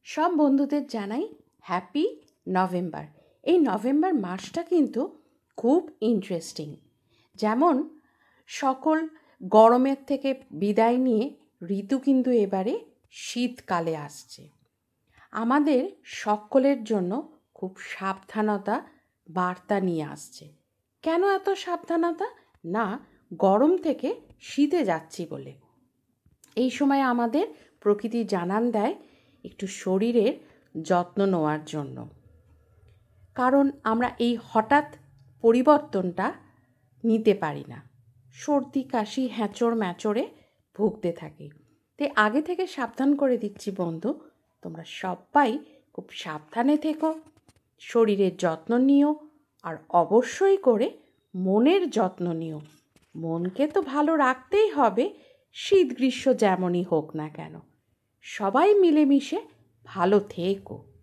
সব বন্ধুদের জানাই হ্যাপি নভেম্বর। এই নভেম্বর মাসটা কিন্তু খুব ইন্টারেস্টিং। যেমন সকল গরমের থেকে বিদায় নিয়ে ঋতু কিন্তু এবারে শীতকালে আসছে। আমাদের সকলের জন্য খুব সাবধানতা বার্তা নিয়ে আসছে। কেন এত সাবধানতা? না, গরম থেকে শীতে যাচ্ছি বলে। এই সময় আমাদের প্রকৃতি জানান দেয় একটু শরীরের যত্ন নেওয়ার জন্য। কারণ আমরা এই হঠাৎ পরিবর্তনটা নিতে পারি না, সর্দি কাশি হ্যাঁচড় ম্যাচড়ে ভুগতে থাকি। তাই আগে থেকে সাবধান করে দিচ্ছি বন্ধু, তোমরা সবাই খুব সাবধানে থেকো, শরীরের যত্ন নিও, আর অবশ্যই করে মনের যত্ন নিও। মনকে তো ভালো রাখতেই হবে, শীত গ্রীষ্ম যেমনই হোক না কেন। সবাই মিলেমিশে ভালো থেকো।